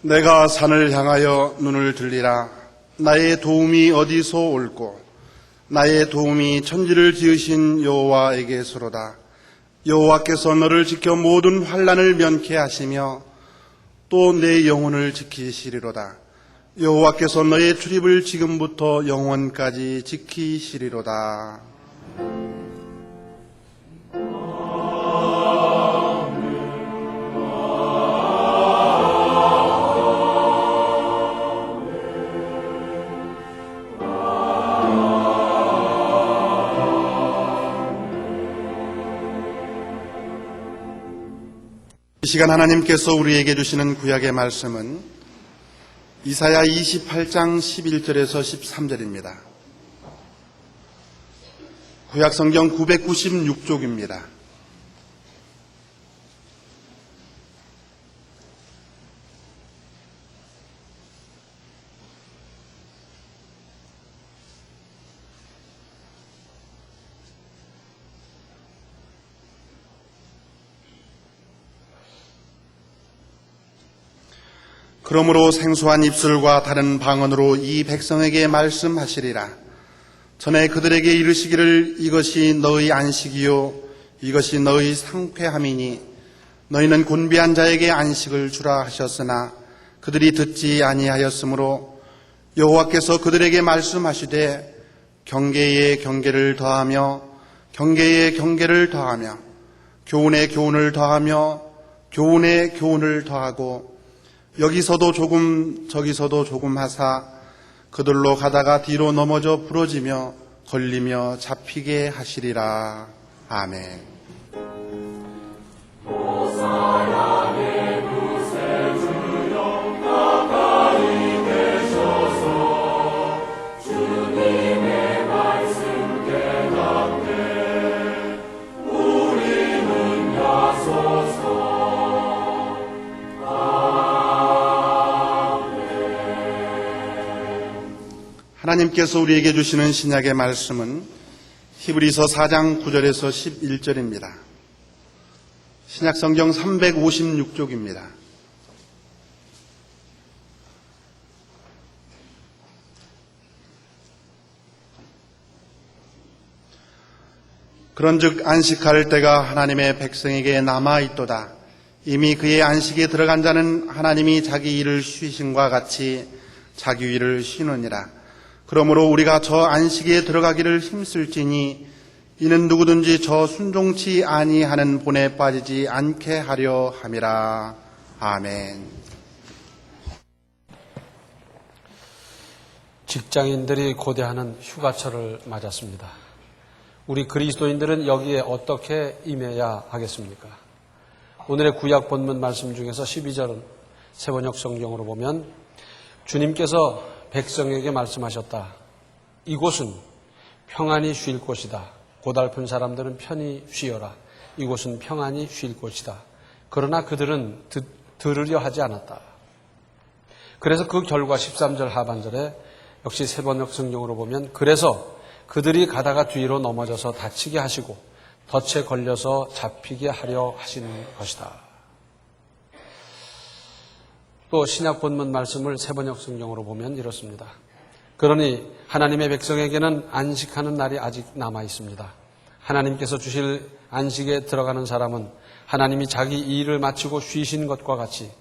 내가 산을 향하여 눈을 들리라. 나의 도움이 어디서 올꼬? 나의 도움이 천지를 지으신 여호와에게서로다. 여호와께서 너를 지켜 모든 환난을 면케 하시며 또 내 영혼을 지키시리로다. 여호와께서 너의 출입을 지금부터 영원까지 지키시리로다. 이 시간 하나님께서 우리에게 주시는 구약의 말씀은 이사야 28장 11절에서 13절입니다. 구약 성경 996쪽입니다. 그러므로 생소한 입술과 다른 방언으로 이 백성에게 말씀하시리라. 전에 그들에게 이르시기를 이것이 너의 안식이요 이것이 너의 상쾌함이니 너희는 곤비한 자에게 안식을 주라 하셨으나 그들이 듣지 아니하였으므로 여호와께서 그들에게 말씀하시되 경계에 경계를 더하며 경계에 경계를 더하며 교훈에 교훈을 더하며 교훈에 교훈을 더하고 여기서도 조금 저기서도 조금 하사 그들로 가다가 뒤로 넘어져 부러지며 걸리며 잡히게 하시리라. 아멘. 하나님께서 우리에게 주시는 신약의 말씀은 히브리서 4장 9절에서 11절입니다. 신약 성경 356쪽입니다. 그런즉 안식할 때가 하나님의 백성에게 남아있도다. 이미 그의 안식에 들어간 자는 하나님이 자기 일을 쉬심과 같이 자기 일을 쉬느니라. 그러므로 우리가 저 안식에 들어가기를 힘쓸지니 이는 누구든지 저 순종치 아니하는 본에 빠지지 않게 하려 함이라. 아멘. 직장인들이 고대하는 휴가철을 맞았습니다. 우리 그리스도인들은 여기에 어떻게 임해야 하겠습니까? 오늘의 구약 본문 말씀 중에서 12절은 세번역 성경으로 보면 주님께서 백성에게 말씀하셨다. 이곳은 평안히 쉴 곳이다. 고달픈 사람들은 편히 쉬어라. 이곳은 평안히 쉴 곳이다. 그러나 그들은 들으려 하지 않았다. 그래서 그 결과 13절 하반절에 역시 세번역 성경으로 보면 그래서 그들이 가다가 뒤로 넘어져서 다치게 하시고 덫에 걸려서 잡히게 하려 하시는 것이다. 또 신약 본문 말씀을 세번역 성경으로 보면 이렇습니다. 그러니 하나님의 백성에게는 안식하는 날이 아직 남아 있습니다. 하나님께서 주실 안식에 들어가는 사람은 하나님이 자기 일을 마치고 쉬신 것과 같이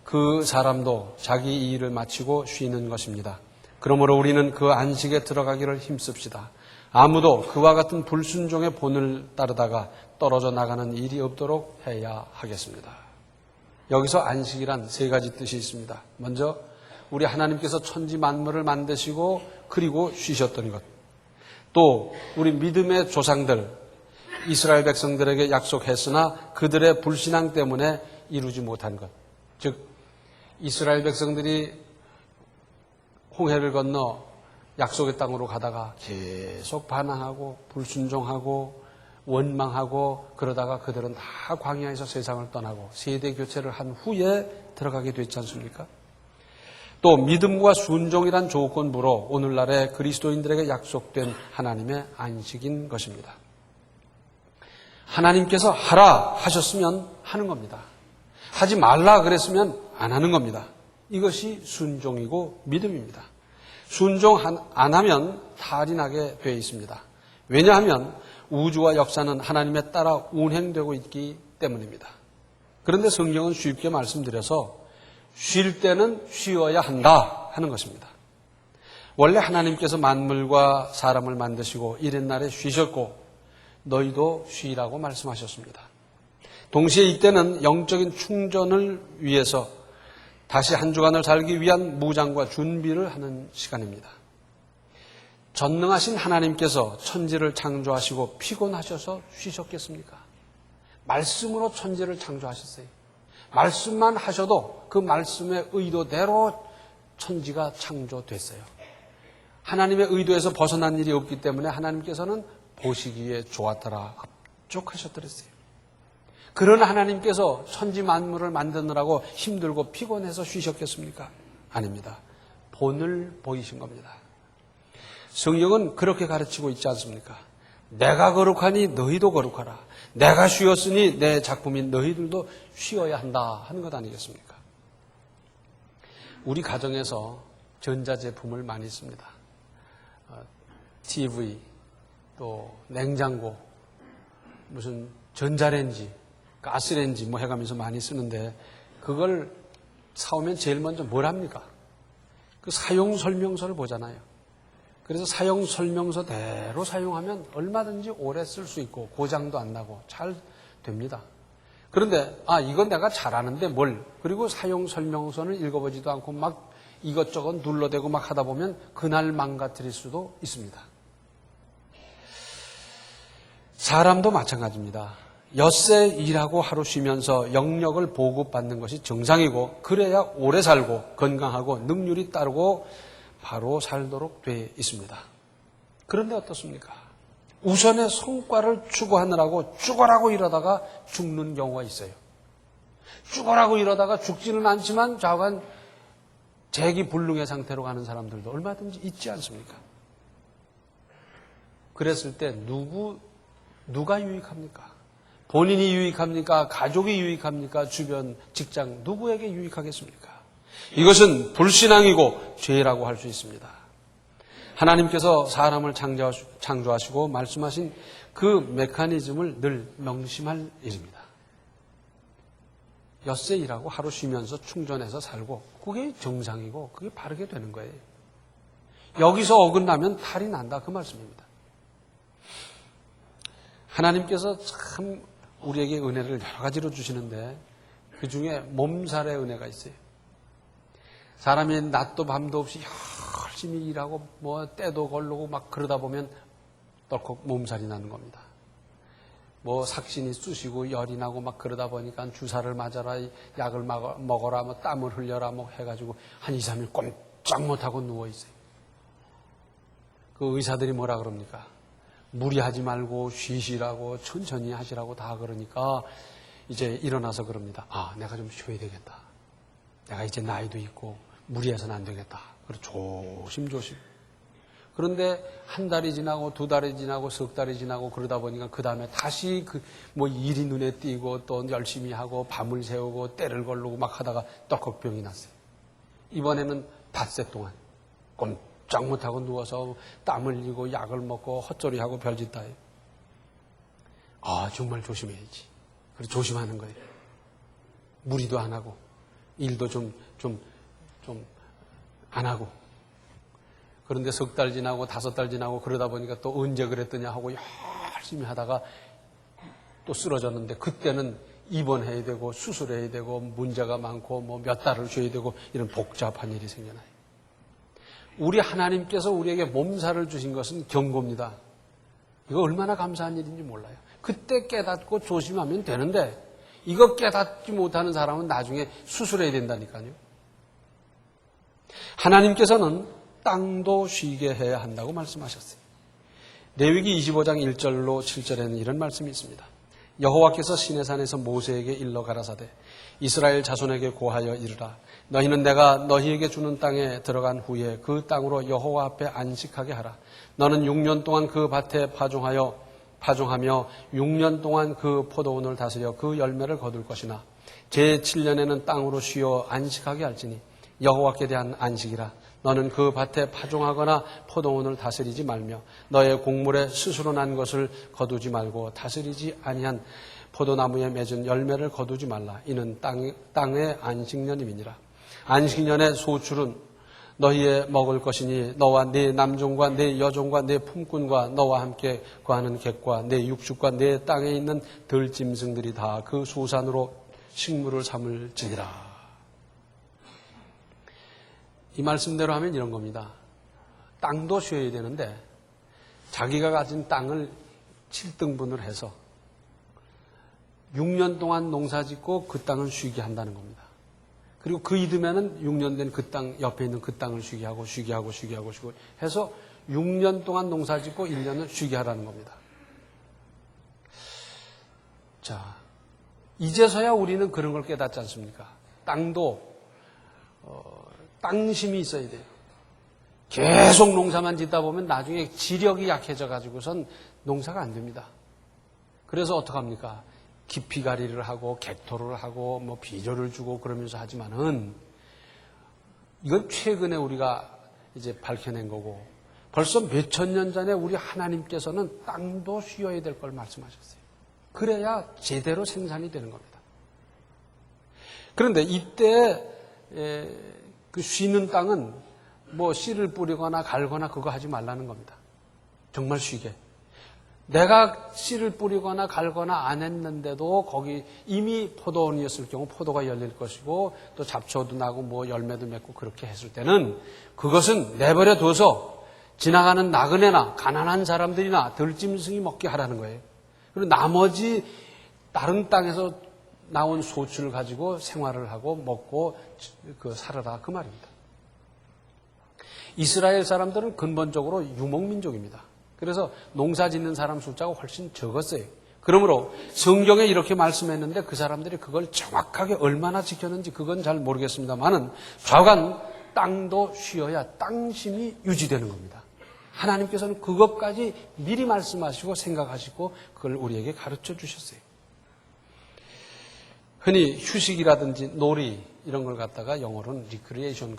그 사람도 자기 일을 마치고 쉬는 것입니다. 그러므로 우리는 그 안식에 들어가기를 힘씁시다. 아무도 그와 같은 불순종의 본을 따르다가 떨어져 나가는 일이 없도록 해야 하겠습니다. 여기서 안식이란 세 가지 뜻이 있습니다. 먼저 우리 하나님께서 천지 만물을 만드시고 그리고 쉬셨던 것. 또 우리 믿음의 조상들 이스라엘 백성들에게 약속했으나 그들의 불신앙 때문에 이루지 못한 것. 즉 이스라엘 백성들이 홍해를 건너 약속의 땅으로 가다가 계속 반항하고 불순종하고 원망하고 그러다가 그들은 다 광야에서 세상을 떠나고 세대 교체를 한 후에 들어가게 됐지 않습니까? 또 믿음과 순종이란 조건부로 오늘날의 그리스도인들에게 약속된 하나님의 안식인 것입니다. 하나님께서 하라 하셨으면 하는 겁니다. 하지 말라 그랬으면 안 하는 겁니다. 이것이 순종이고 믿음입니다. 순종 안 하면 탈이 나게 되어 있습니다. 왜냐하면 우주와 역사는 하나님에 따라 운행되고 있기 때문입니다. 그런데 성경은 쉽게 말씀드려서 쉴 때는 쉬어야 한다 하는 것입니다. 원래 하나님께서 만물과 사람을 만드시고 이튿날에 쉬셨고 너희도 쉬라고 말씀하셨습니다. 동시에 이때는 영적인 충전을 위해서 다시 한 주간을 살기 위한 무장과 준비를 하는 시간입니다. 전능하신 하나님께서 천지를 창조하시고 피곤하셔서 쉬셨겠습니까? 말씀으로 천지를 창조하셨어요. 말씀만 하셔도 그 말씀의 의도대로 천지가 창조됐어요. 하나님의 의도에서 벗어난 일이 없기 때문에 하나님께서는 보시기에 좋았더라, 합족하셨더랬어요. 그런 하나님께서 천지 만물을 만드느라고 힘들고 피곤해서 쉬셨겠습니까? 아닙니다. 본을 보이신 겁니다. 성경은 그렇게 가르치고 있지 않습니까? 내가 거룩하니 너희도 거룩하라. 내가 쉬었으니 내 작품인 너희들도 쉬어야 한다 하는 것 아니겠습니까? 우리 가정에서 전자제품을 많이 씁니다. TV, 또 냉장고, 무슨 전자레인지, 가스레인지 뭐 해가면서 많이 쓰는데 그걸 사오면 제일 먼저 뭘 합니까? 그 사용 설명서를 보잖아요. 그래서 사용 설명서대로 사용하면 얼마든지 오래 쓸 수 있고 고장도 안 나고 잘 됩니다. 그런데 이건 내가 잘하는데 뭘, 그리고 사용 설명서를 읽어보지도 않고 막 이것저것 눌러대고 막 하다 보면 그날 망가뜨릴 수도 있습니다. 사람도 마찬가지입니다. 엿새 일하고 하루 쉬면서 영력을 보급받는 것이 정상이고 그래야 오래 살고 건강하고 능률이 따르고 바로 살도록 되어 있습니다. 그런데 어떻습니까? 우선의 성과를 추구하느라고 죽어라고 이러다가 죽는 경우가 있어요. 죽어라고 이러다가 죽지는 않지만 좌우간 재기불능의 상태로 가는 사람들도 얼마든지 있지 않습니까? 그랬을 때 누가 유익합니까? 본인이 유익합니까? 가족이 유익합니까? 주변, 직장, 누구에게 유익하겠습니까? 이것은 불신앙이고 죄라고 할 수 있습니다. 하나님께서 사람을 창조하시고 말씀하신 그 메커니즘을 늘 명심할 일입니다. 엿새 일하고 하루 쉬면서 충전해서 살고 그게 정상이고 그게 바르게 되는 거예요. 여기서 어긋나면 탈이 난다 그 말씀입니다. 하나님께서 참 우리에게 은혜를 여러 가지로 주시는데 그 중에 몸살의 은혜가 있어요. 사람이 낮도 밤도 없이 열심히 일하고 뭐 때도 걸르고 막 그러다 보면 덜컥 몸살이 나는 겁니다. 뭐 삭신이 쑤시고 열이 나고 막 그러다 보니까 주사를 맞아라, 약을 먹어라, 뭐 땀을 흘려라 뭐 해가지고 한 2, 3일 꼼짝 못하고 누워있어요. 그 의사들이 뭐라 그럽니까? 무리하지 말고 쉬시라고 천천히 하시라고 다 그러니까 이제 일어나서 그럽니다. 내가 좀 쉬어야 되겠다. 내가 이제 나이도 있고 무리해서는 안 되겠다. 그래서 조심조심. 그런데 한 달이 지나고 두 달이 지나고 석 달이 지나고 그러다 보니까 그 다음에 다시 뭐 일이 눈에 띄고 또 열심히 하고 밤을 새우고 때를 걸르고 막 하다가 떡국 병이 났어요. 이번에는 닷새 동안 꼼짝 못하고 누워서 땀 흘리고 약을 먹고 헛소리하고 별짓 다 해요. 정말 조심해야지. 그래서 조심하는 거예요. 무리도 안 하고 일도 좀 안 하고. 그런데 석 달 지나고 5달 지나고 그러다 보니까 또 언제 그랬더냐 하고 열심히 하다가 또 쓰러졌는데 그때는 입원해야 되고 수술해야 되고 문제가 많고 뭐 몇 달을 쉬어야 되고 이런 복잡한 일이 생겨나요. 우리 하나님께서 우리에게 몸살을 주신 것은 경고입니다. 이거 얼마나 감사한 일인지 몰라요. 그때 깨닫고 조심하면 되는데 이거 깨닫지 못하는 사람은 나중에 수술해야 된다니까요. 하나님께서는 땅도 쉬게 해야 한다고 말씀하셨어요. 레위기 25장 1절로 7절에는 이런 말씀이 있습니다. 여호와께서 시내산에서 모세에게 일러 가라사대 이스라엘 자손에게 고하여 이르라. 너희는 내가 너희에게 주는 땅에 들어간 후에 그 땅으로 여호와 앞에 안식하게 하라. 너는 6년 동안 그 밭에 파종하며 6년 동안 그 포도원을 다스려 그 열매를 거둘 것이나 제7년에는 땅으로 쉬어 안식하게 할지니 여호와께 대한 안식이라. 너는 그 밭에 파종하거나 포도원을 다스리지 말며 너의 곡물에 스스로 난 것을 거두지 말고 다스리지 아니한 포도나무에 맺은 열매를 거두지 말라. 이는 땅의 안식년임이니라. 안식년의 소출은 너희의 먹을 것이니 너와 네 남종과 네 여종과 네 품꾼과 너와 함께 거하는 객과 네 육축과 네 땅에 있는 들짐승들이 다 그 소산으로 식물을 삼을지니라. 이 말씀대로 하면 이런 겁니다. 땅도 쉬어야 되는데 자기가 가진 땅을 7등분을 해서 6년 동안 농사짓고 그 땅을 쉬게 한다는 겁니다. 그리고 그 이듬해는 6년 된 그 땅, 옆에 있는 그 땅을 쉬게 하고 해서 6년 동안 농사짓고 1년을 쉬게 하라는 겁니다. 자, 이제서야 우리는 그런 걸 깨닫지 않습니까? 땅도 땅심이 있어야 돼요. 계속 농사만 짓다 보면 나중에 지력이 약해져 가지고선 농사가 안 됩니다. 그래서 어떡합니까? 깊이가리를 하고 객토를 하고 뭐 비료를 주고 그러면서 하지만은 이건 최근에 우리가 이제 밝혀낸 거고 벌써 몇천 년 전에 우리 하나님께서는 땅도 쉬어야 될 걸 말씀하셨어요. 그래야 제대로 생산이 되는 겁니다. 그런데 이때 그 쉬는 땅은 뭐 씨를 뿌리거나 갈거나 그거 하지 말라는 겁니다. 정말 쉬게. 내가 씨를 뿌리거나 갈거나 안 했는데도 거기 이미 포도원이었을 경우 포도가 열릴 것이고 또 잡초도 나고 뭐 열매도 맺고 그렇게 했을 때는 그것은 내버려 둬서 지나가는 나그네나 가난한 사람들이나 들짐승이 먹게 하라는 거예요. 그리고 나머지 다른 땅에서 나온 소출을 가지고 생활을 하고 먹고 살아라 그 말입니다. 이스라엘 사람들은 근본적으로 유목민족입니다. 그래서 농사 짓는 사람 숫자가 훨씬 적었어요. 그러므로 성경에 이렇게 말씀했는데 그 사람들이 그걸 정확하게 얼마나 지켰는지 그건 잘 모르겠습니다만은 좌우간 땅도 쉬어야 땅심이 유지되는 겁니다. 하나님께서는 그것까지 미리 말씀하시고 생각하시고 그걸 우리에게 가르쳐 주셨어요. 흔히 휴식이라든지 놀이 이런 걸 갖다가 영어로는 리크리에이션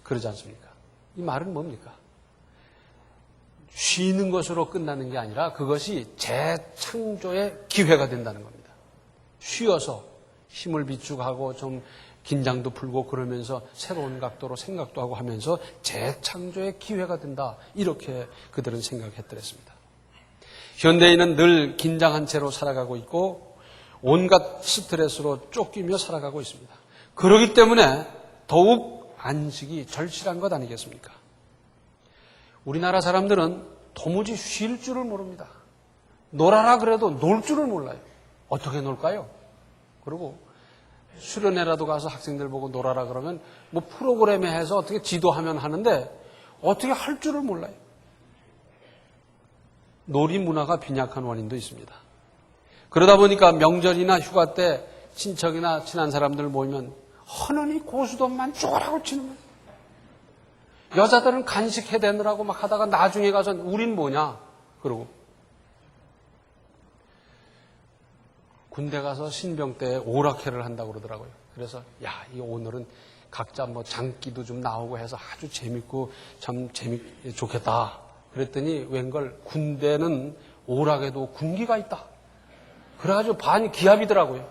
그러지 않습니까? 이 말은 뭡니까? 쉬는 것으로 끝나는 게 아니라 그것이 재창조의 기회가 된다는 겁니다. 쉬어서 힘을 비축하고 좀 긴장도 풀고 그러면서 새로운 각도로 생각도 하고 하면서 재창조의 기회가 된다. 이렇게 그들은 생각했더랬습니다. 현대인은 늘 긴장한 채로 살아가고 있고 온갖 스트레스로 쫓기며 살아가고 있습니다. 그렇기 때문에 더욱 안식이 절실한 것 아니겠습니까? 우리나라 사람들은 도무지 쉴 줄을 모릅니다. 놀아라 그래도 놀 줄을 몰라요. 어떻게 놀까요? 그리고 수련회라도 가서 학생들 보고 놀아라 그러면 뭐 프로그램에 해서 어떻게 지도하면 하는데 어떻게 할 줄을 몰라요. 놀이 문화가 빈약한 원인도 있습니다. 그러다 보니까 명절이나 휴가 때 친척이나 친한 사람들 모이면 허는이 고수돈만 쪼라고 치는 거예요. 여자들은 간식 해대느라고 막 하다가 나중에 가서 우린 뭐냐 그러고 군대 가서 신병 때 오락회를 한다고 그러더라고요. 그래서 이 오늘은 각자 뭐 장기도 좀 나오고 해서 아주 재밌고 참 좋겠다. 그랬더니 웬걸 군대는 오락에도 군기가 있다. 그래가지고 반이 기합이더라고요.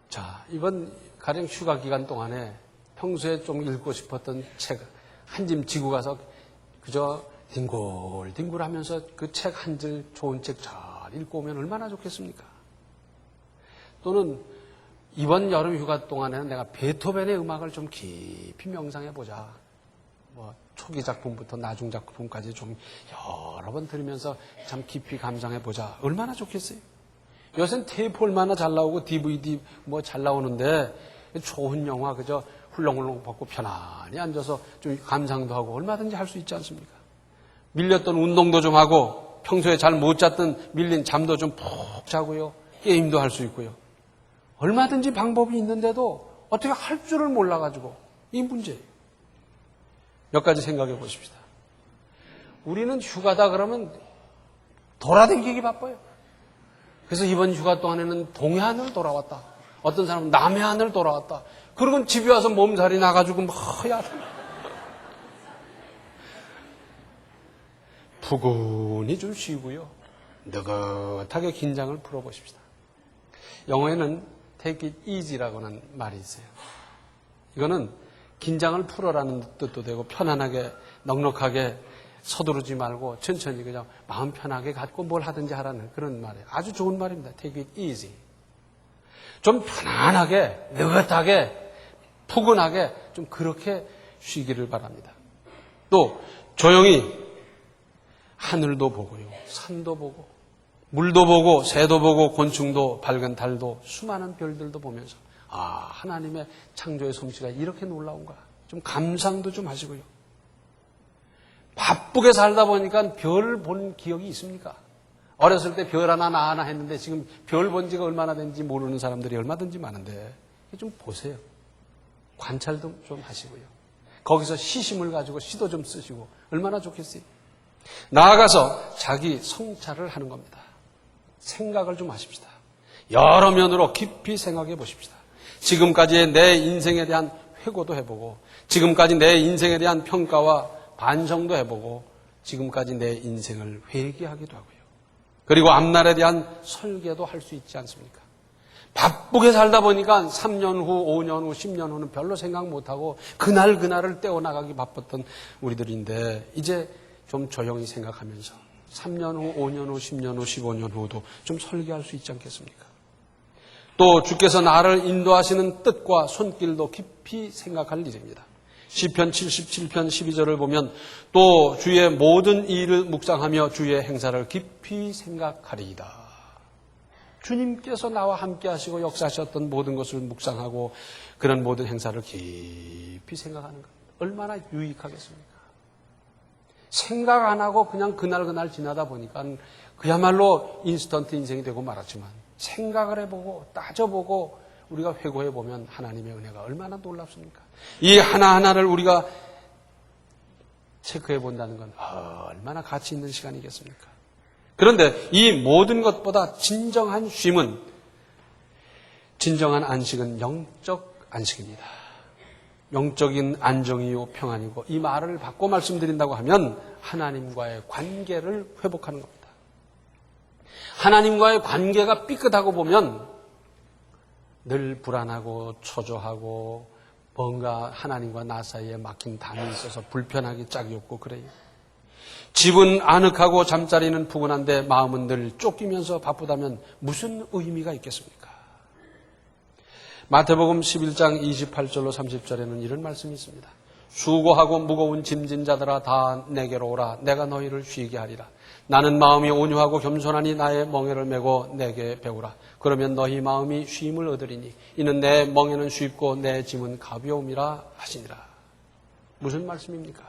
자, 이번 가령 휴가 기간 동안에 평소에 좀 읽고 싶었던 책 한 짐 지고 가서 그저 뒹굴뒹굴 하면서 그 책 한 줄 좋은 책 잘 읽고 오면 얼마나 좋겠습니까? 또는 이번 여름 휴가 동안에는 내가 베토벤의 음악을 좀 깊이 명상해 보자. 뭐 초기 작품부터 나중 작품까지 좀 여러 번 들으면서 참 깊이 감상해 보자. 얼마나 좋겠어요? 요새는 테이프 얼마나 잘 나오고 DVD 뭐 잘 나오는데 좋은 영화 그저 훌렁훌렁 벗고 편안히 앉아서 좀 감상도 하고 얼마든지 할 수 있지 않습니까? 밀렸던 운동도 좀 하고 평소에 잘 못 잤던 밀린 잠도 좀 푹 자고요. 게임도 할 수 있고요. 얼마든지 방법이 있는데도 어떻게 할 줄을 몰라가지고 이 문제예요. 몇 가지 생각해 보십시다. 우리는 휴가다 그러면 돌아다니기 바빠요. 그래서 이번 휴가 동안에는 동해안을 돌아왔다. 어떤 사람은 남해안을 돌아왔다. 그러고 집에 와서 몸살이 나가지고 뭐야. 푸근히 좀 쉬고요. 느긋하게 긴장을 풀어보십시다. 영어에는 take it easy라고는 말이 있어요. 이거는 긴장을 풀어라는 뜻도 되고 편안하게 넉넉하게 서두르지 말고 천천히 그냥 마음 편하게 갖고 뭘 하든지 하라는 그런 말이에요. 아주 좋은 말입니다. take it easy. 좀 편안하게 느긋하게 푸근하게 좀 그렇게 쉬기를 바랍니다. 또 조용히 하늘도 보고요. 산도 보고 물도 보고 새도 보고 곤충도 밝은 달도 수많은 별들도 보면서 하나님의 창조의 솜씨가 이렇게 놀라운가 좀 감상도 좀 하시고요. 바쁘게 살다 보니까 별 본 기억이 있습니까? 어렸을 때 별 하나 나 하나 했는데 지금 별 본 지가 얼마나 된지 모르는 사람들이 얼마든지 많은데 좀 보세요. 관찰도 좀 하시고요. 거기서 시심을 가지고 시도 좀 쓰시고 얼마나 좋겠어요. 나아가서 자기 성찰을 하는 겁니다. 생각을 좀 하십시다. 여러 면으로 깊이 생각해 보십시다. 지금까지의 내 인생에 대한 회고도 해보고 지금까지 내 인생에 대한 평가와 반성도 해보고 지금까지 내 인생을 회개하기도 하고요. 그리고 앞날에 대한 설계도 할 수 있지 않습니까? 바쁘게 살다 보니까 3년 후, 5년 후, 10년 후는 별로 생각 못하고 그날을 떼어나가기 바빴던 우리들인데 이제 좀 조용히 생각하면서 3년 후, 5년 후, 10년 후, 15년 후도 좀 설계할 수 있지 않겠습니까? 또 주께서 나를 인도하시는 뜻과 손길도 깊이 생각할 일입니다. 시편 77편 12절을 보면 또 주의 모든 일을 묵상하며 주의 행사를 깊이 생각하리이다. 주님께서 나와 함께 하시고 역사하셨던 모든 것을 묵상하고 그런 모든 행사를 깊이 생각하는 것 얼마나 유익하겠습니까? 생각 안 하고 그냥 그날 지나다 보니까 그야말로 인스턴트 인생이 되고 말았지만 생각을 해보고 따져보고 우리가 회고해보면 하나님의 은혜가 얼마나 놀랍습니까? 이 하나하나를 우리가 체크해본다는 건 얼마나 가치 있는 시간이겠습니까? 그런데 이 모든 것보다 진정한 쉼은, 진정한 안식은 영적 안식입니다. 영적인 안정이요 평안이고 이 말을 바꿔 말씀드린다고 하면 하나님과의 관계를 회복하는 겁니다. 하나님과의 관계가 삐끗하고 보면 늘 불안하고 초조하고 뭔가 하나님과 나 사이에 막힌 담이 있어서 불편하기 짝이 없고 그래요. 집은 아늑하고 잠자리는 푸근한데 마음은 늘 쫓기면서 바쁘다면 무슨 의미가 있겠습니까? 마태복음 11장 28절로 30절에는 이런 말씀이 있습니다. 수고하고 무거운 짐진 자들아 다 내게로 오라. 내가 너희를 쉬게 하리라. 나는 마음이 온유하고 겸손하니 나의 멍에를 메고 내게 배우라. 그러면 너희 마음이 쉼을 얻으리니 이는 내 멍에는 쉽고 내 짐은 가벼움이라 하시니라. 무슨 말씀입니까?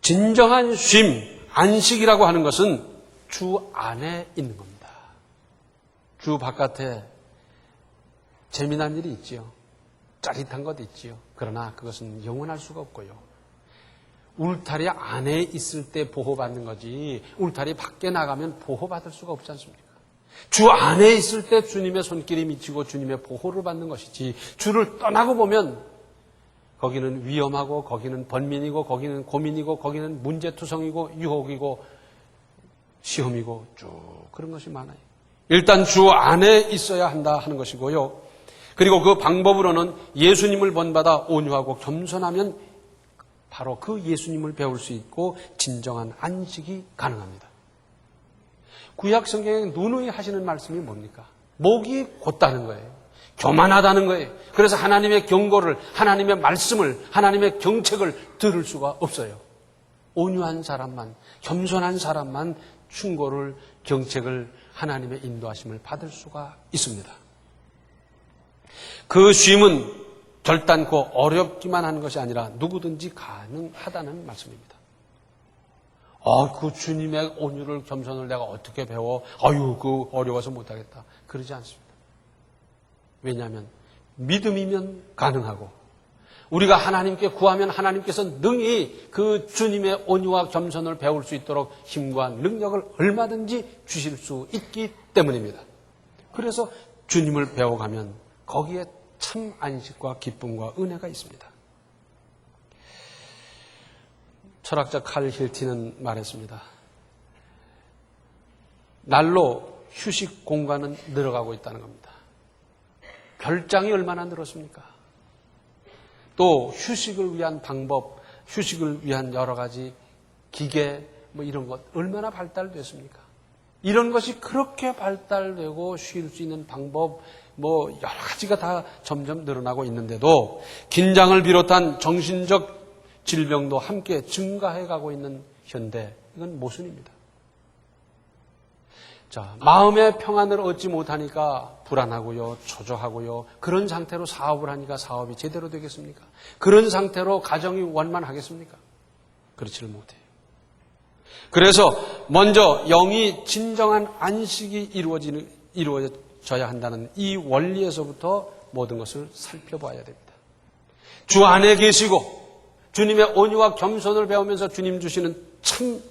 진정한 쉼, 안식이라고 하는 것은 주 안에 있는 겁니다. 주 바깥에 재미난 일이 있지요. 짜릿한 것도 있지요. 그러나 그것은 영원할 수가 없고요. 울타리 안에 있을 때 보호받는 거지 울타리 밖에 나가면 보호받을 수가 없지 않습니까? 주 안에 있을 때 주님의 손길이 미치고 주님의 보호를 받는 것이지 주를 떠나고 보면 거기는 위험하고 거기는 번민이고 거기는 고민이고 거기는 문제투성이고 유혹이고 시험이고 쭉 그런 것이 많아요. 일단 주 안에 있어야 한다 하는 것이고요. 그리고 그 방법으로는 예수님을 본받아 온유하고 겸손하면 바로 그 예수님을 배울 수 있고 진정한 안식이 가능합니다. 구약 성경에 누누이 하시는 말씀이 뭡니까? 목이 곧다는 거예요. 교만하다는 거예요. 그래서 하나님의 경고를, 하나님의 말씀을, 하나님의 경책을 들을 수가 없어요. 온유한 사람만, 겸손한 사람만 충고를, 경책을, 하나님의 인도하심을 받을 수가 있습니다. 그 쉼은 결단코 어렵기만 하는 것이 아니라 누구든지 가능하다는 말씀입니다. 그 주님의 온유를 겸손을 내가 어떻게 배워? 그 어려워서 못하겠다. 그러지 않습니다. 왜냐하면 믿음이면 가능하고 우리가 하나님께 구하면 하나님께서 능히 그 주님의 온유와 겸손을 배울 수 있도록 힘과 능력을 얼마든지 주실 수 있기 때문입니다. 그래서 주님을 배워가면 거기에 참 안식과 기쁨과 은혜가 있습니다. 철학자 칼 힐티는 말했습니다. 날로 휴식 공간은 늘어가고 있다는 겁니다. 별장이 얼마나 늘었습니까? 또 휴식을 위한 방법, 휴식을 위한 여러 가지 기계 이런 것 얼마나 발달됐습니까? 이런 것이 그렇게 발달되고 쉴 수 있는 방법 여러 가지가 다 점점 늘어나고 있는데도 긴장을 비롯한 정신적 질병도 함께 증가해가고 있는 현대, 이건 모순입니다. 자, 마음의 평안을 얻지 못하니까 불안하고요, 초조하고요, 그런 상태로 사업을 하니까 사업이 제대로 되겠습니까? 그런 상태로 가정이 원만하겠습니까? 그렇지를 못해요. 그래서 먼저 영이 진정한 안식이 이루어져야 한다는 이 원리에서부터 모든 것을 살펴봐야 됩니다. 주 안에 계시고 주님의 온유와 겸손을 배우면서 주님 주시는 참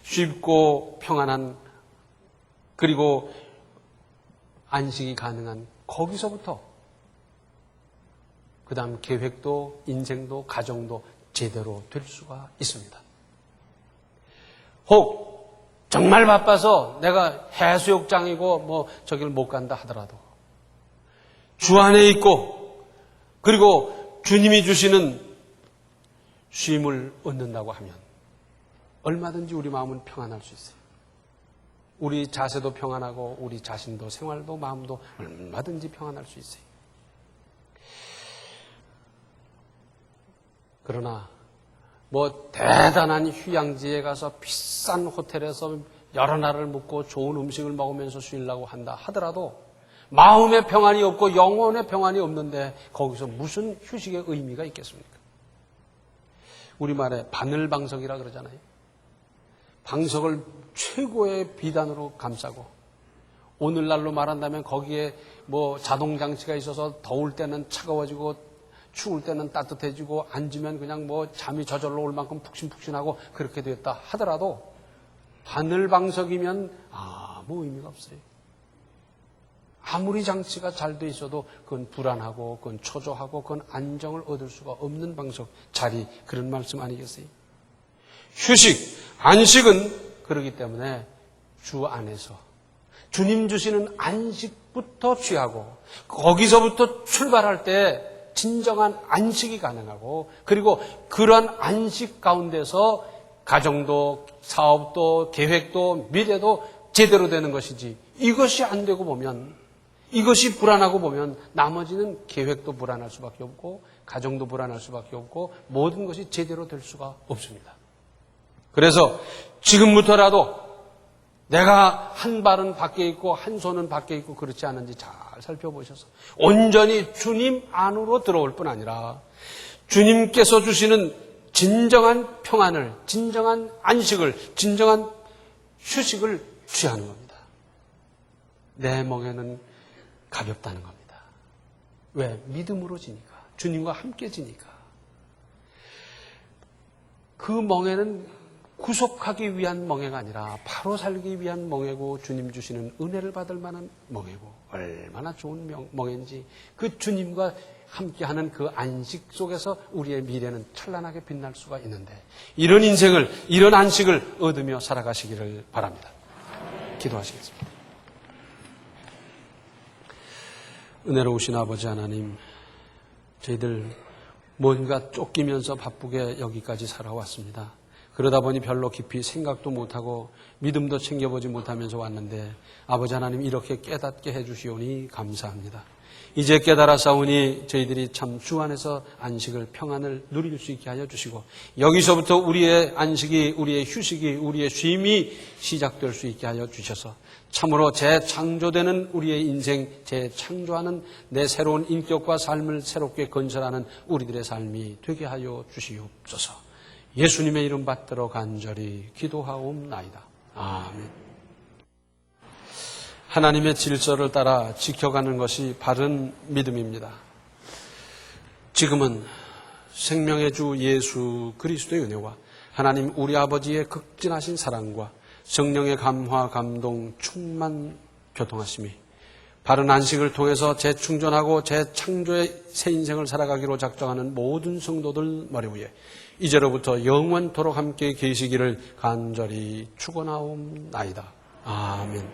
쉽고 평안한 그리고 안식이 가능한 거기서부터 그 다음 계획도 인생도 가정도 제대로 될 수가 있습니다. 혹 정말 바빠서 내가 해수욕장이고 저기를 못 간다 하더라도 주 안에 있고 그리고 주님이 주시는 쉼을 얻는다고 하면 얼마든지 우리 마음은 평안할 수 있어요. 우리 자세도 평안하고 우리 자신도 생활도 마음도 얼마든지 평안할 수 있어요. 그러나 대단한 휴양지에 가서 비싼 호텔에서 여러 날을 묵고 좋은 음식을 먹으면서 쉬려고 한다 하더라도 마음의 평안이 없고 영혼의 평안이 없는데 거기서 무슨 휴식의 의미가 있겠습니까? 우리말에 바늘방석이라 그러잖아요. 방석을 최고의 비단으로 감싸고 오늘날로 말한다면 거기에 자동장치가 있어서 더울 때는 차가워지고 추울 때는 따뜻해지고 앉으면 그냥 잠이 저절로 올 만큼 푹신푹신하고 그렇게 됐다 하더라도 바늘방석이면 아무 의미가 없어요. 아무리 장치가 잘 돼 있어도 그건 불안하고 그건 초조하고 그건 안정을 얻을 수가 없는 방석 자리, 그런 말씀 아니겠어요? 휴식, 안식은 그러기 때문에 주 안에서 주님 주시는 안식부터 취하고 거기서부터 출발할 때 진정한 안식이 가능하고 그리고 그런 안식 가운데서 가정도 사업도 계획도 미래도 제대로 되는 것이지 이것이 안 되고 보면 이것이 불안하고 보면 나머지는 계획도 불안할 수밖에 없고 가정도 불안할 수밖에 없고 모든 것이 제대로 될 수가 없습니다. 그래서 지금부터라도 내가 한 발은 밖에 있고 한 손은 밖에 있고 그렇지 않은지 잘 살펴보셔서 온전히 주님 안으로 들어올 뿐 아니라 주님께서 주시는 진정한 평안을, 진정한 안식을, 진정한 휴식을 취하는 겁니다. 내 멍에는 가볍다는 겁니다. 왜? 믿음으로 지니까. 주님과 함께 지니까. 그 멍에는 구속하기 위한 멍해가 아니라 바로 살기 위한 멍해고 주님 주시는 은혜를 받을 만한 멍해고 얼마나 좋은 멍해인지 그 주님과 함께하는 그 안식 속에서 우리의 미래는 찬란하게 빛날 수가 있는데 이런 인생을, 이런 안식을 얻으며 살아가시기를 바랍니다. 기도하시겠습니다. 은혜로우신 아버지 하나님, 저희들 뭔가 쫓기면서 바쁘게 여기까지 살아왔습니다. 그러다 보니 별로 깊이 생각도 못하고 믿음도 챙겨보지 못하면서 왔는데 아버지 하나님 이렇게 깨닫게 해주시오니 감사합니다. 이제 깨달아사오니 저희들이 참 주 안에서 안식을, 평안을 누릴 수 있게 하여 주시고 여기서부터 우리의 안식이, 우리의 휴식이, 우리의 쉼이 시작될 수 있게 하여 주셔서 참으로 재창조되는 우리의 인생, 재창조하는 내 새로운 인격과 삶을 새롭게 건설하는 우리들의 삶이 되게 하여 주시옵소서. 예수님의 이름 받들어 간절히 기도하옵나이다. 아멘. 하나님의 질서를 따라 지켜가는 것이 바른 믿음입니다. 지금은 생명의 주 예수 그리스도의 은혜와 하나님 우리 아버지의 극진하신 사랑과 성령의 감화, 감동, 충만, 교통하심이 바른 안식을 통해서 재충전하고 재창조의 새 인생을 살아가기로 작정하는 모든 성도들 머리 위에 이제로부터 영원토록 함께 계시기를 간절히 축원하옵나이다. 아멘.